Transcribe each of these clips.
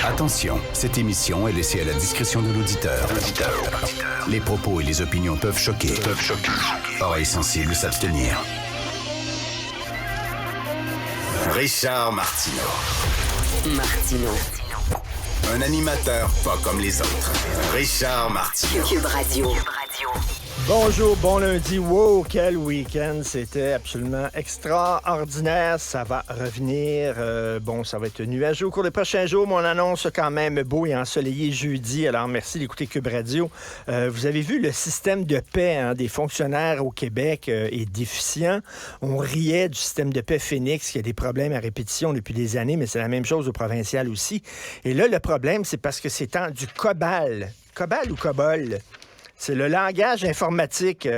Attention, cette émission est laissée à la discrétion de l'auditeur. Les propos et les opinions peuvent choquer. Oreilles sensibles s'abstenir. Richard Martineau. Un animateur pas comme les autres. Richard Martineau. Cube Radio. Bonjour, bon lundi. Wow, quel week-end. C'était absolument extraordinaire. Ça va revenir. Ça va être nuageux au cours des prochains jours, mais on annonce quand même beau et ensoleillé jeudi. Alors, merci d'écouter Cube Radio. Vous avez vu, le système de paix des fonctionnaires au Québec est déficient. On riait du système de paix Phoenix, qui a des problèmes à répétition depuis des années, mais c'est la même chose au provincial aussi. Et là, le problème, c'est parce que c'est du COBOL. COBOL ou COBOL? C'est le langage informatique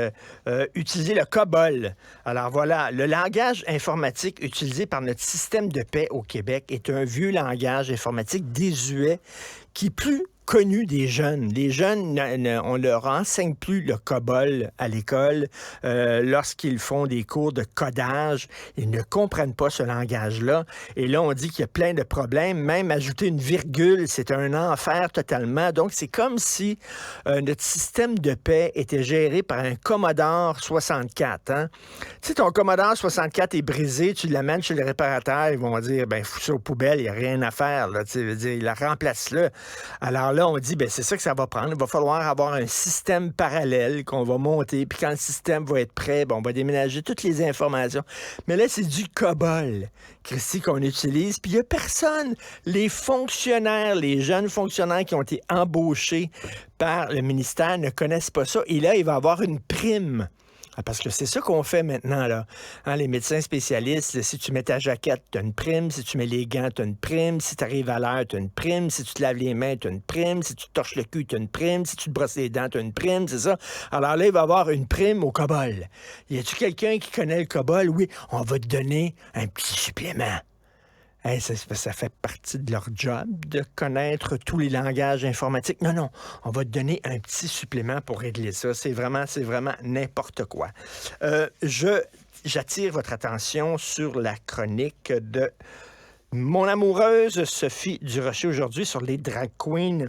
utilisé, le COBOL. Alors voilà, le langage informatique utilisé par notre système de paix au Québec est un vieux langage informatique désuet qui est plus connu des jeunes. Les jeunes, on leur enseigne plus le COBOL à l'école. Lorsqu'ils font des cours de codage, ils ne comprennent pas ce langage-là. Et là, on dit qu'il y a plein de problèmes. Même ajouter une virgule, c'est un enfer totalement. Donc, c'est comme si notre système de paix était géré par un Commodore 64. Hein? Tu sais, ton Commodore 64 est brisé, tu l'amènes chez le réparateur, ils vont dire, fous ça aux poubelles, il n'y a rien à faire. Là, il la remplace-le. Alors là, on dit, c'est ça que ça va prendre. Il va falloir avoir un système parallèle qu'on va monter, puis quand le système va être prêt, on va déménager toutes les informations. Mais là, c'est du COBOL, Christy, qu'on utilise, puis il n'y a personne. Les fonctionnaires, les jeunes fonctionnaires qui ont été embauchés par le ministère ne connaissent pas ça. Et là, il va y avoir une prime. Parce que c'est ça qu'on fait maintenant, là. Hein, les médecins spécialistes, si tu mets ta jaquette, tu as une prime. Si tu mets les gants, tu as une prime. Si tu arrives à l'heure, tu as une prime. Si tu te laves les mains, tu as une prime. Si tu te torches le cul, tu as une prime. Si tu te brosses les dents, tu as une prime, c'est ça. Alors là, il va y avoir une prime au COBOL. Y a-tu quelqu'un qui connaît le COBOL? Oui, on va te donner un petit supplément. Hey, ça fait partie de leur job de connaître tous les langages informatiques. Non, on va te donner un petit supplément pour régler ça. C'est vraiment n'importe quoi. J'attire votre attention sur la chronique de mon amoureuse Sophie Durocher aujourd'hui sur les drag queens.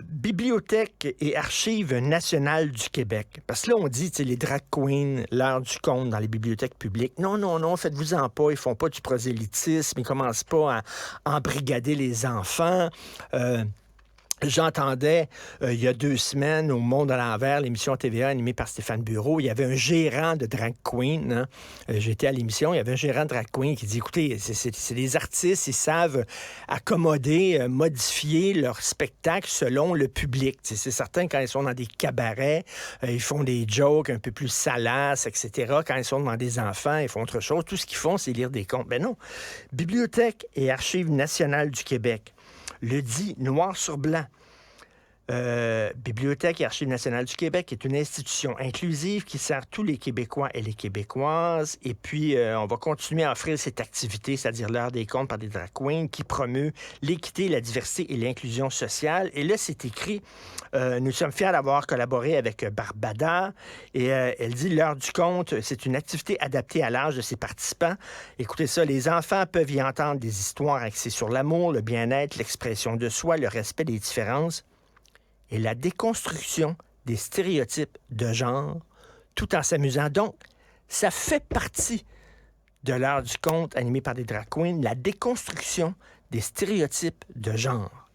Bibliothèque et Archives nationales du Québec. Parce que là, on dit, les drag queens, l'heure du conte dans les bibliothèques publiques. Non, faites-vous-en pas. Ils font pas du prosélytisme. Ils commencent pas à embrigader les enfants. J'entendais il y a 2 semaines au Monde à l'envers, l'émission TVA animée par Stéphane Bureau, il y avait un gérant de drag queen. Hein. J'étais à l'émission, il y avait un gérant de drag queen qui dit, écoutez, c'est des artistes, ils savent accommoder, modifier leur spectacle selon le public. C'est certain, quand ils sont dans des cabarets, ils font des jokes un peu plus salaces, etc. Quand ils sont devant des enfants, ils font autre chose. Tout ce qu'ils font, c'est lire des contes. Non. Bibliothèque et Archives nationales du Québec le dit noir sur blanc. Bibliothèque et Archives nationales du Québec est une institution inclusive qui sert tous les Québécois et les Québécoises. Et puis, on va continuer à offrir cette activité, c'est-à-dire l'heure des contes par des drag queens, qui promeut l'équité, la diversité et l'inclusion sociale. Et là, c'est écrit, nous sommes fiers d'avoir collaboré avec Barbada. Et elle dit, l'heure du conte, c'est une activité adaptée à l'âge de ses participants. Écoutez ça, les enfants peuvent y entendre des histoires axées sur l'amour, le bien-être, l'expression de soi, le respect des différences et la déconstruction des stéréotypes de genre, tout en s'amusant. Donc, ça fait partie de l'heure du conte animée par des drag queens, la déconstruction des stéréotypes de genre.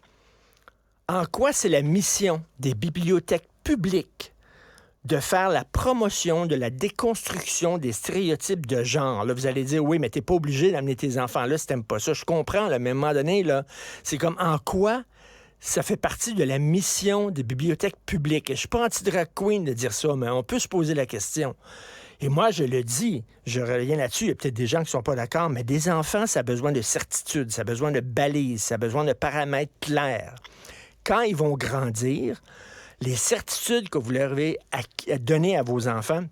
En quoi c'est la mission des bibliothèques publiques de faire la promotion de la déconstruction des stéréotypes de genre? Là, vous allez dire, oui, mais t'es pas obligé d'amener tes enfants là si t'aimes pas ça. Je comprends, là, mais à un moment donné, là, c'est comme en quoi ça fait partie de la mission des bibliothèques publiques. Je ne suis pas anti-drag queen de dire ça, mais on peut se poser la question. Et moi, je le dis, je reviens là-dessus, il y a peut-être des gens qui ne sont pas d'accord, mais des enfants, ça a besoin de certitude, ça a besoin de balises, ça a besoin de paramètres clairs. Quand ils vont grandir, les certitudes que vous leur avez données à vos enfants,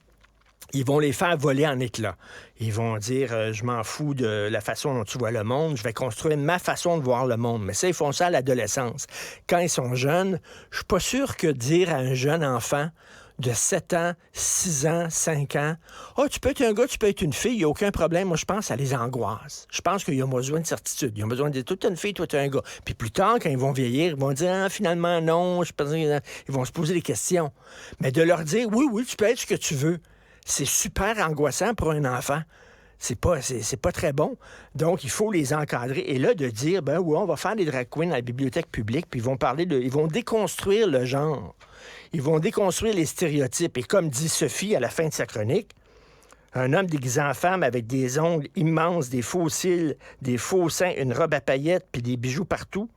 ils vont les faire voler en éclats. Ils vont dire, je m'en fous de la façon dont tu vois le monde, je vais construire ma façon de voir le monde. Mais ça, ils font ça à l'adolescence. Quand ils sont jeunes, je suis pas sûr que dire à un jeune enfant de 7 ans, 6 ans, 5 ans. Ah, tu peux être un gars, tu peux être une fille, il n'y a aucun problème. Moi, je pense à les angoisses. Je pense qu'ils ont besoin de certitude. Ils ont besoin de dire, toi, t'es une fille, toi, t'es un gars. Puis plus tard, quand ils vont vieillir, ils vont dire, ah, finalement, non. Ils vont se poser des questions. Mais de leur dire, oui, tu peux être ce que tu veux, c'est super angoissant pour un enfant. C'est pas très bon. Donc, il faut les encadrer. Et là, de dire, ben oui, on va faire des drag queens à la bibliothèque publique, puis ils vont déconstruire le genre. Ils vont déconstruire les stéréotypes. Et comme dit Sophie à la fin de sa chronique, un homme déguisé en femme avec des ongles immenses, des faux cils, des faux seins, une robe à paillettes, puis des bijoux partout,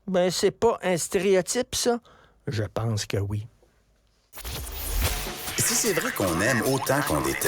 ben c'est pas un stéréotype, ça? Je pense que oui. Si c'est vrai qu'on aime autant qu'on déteste,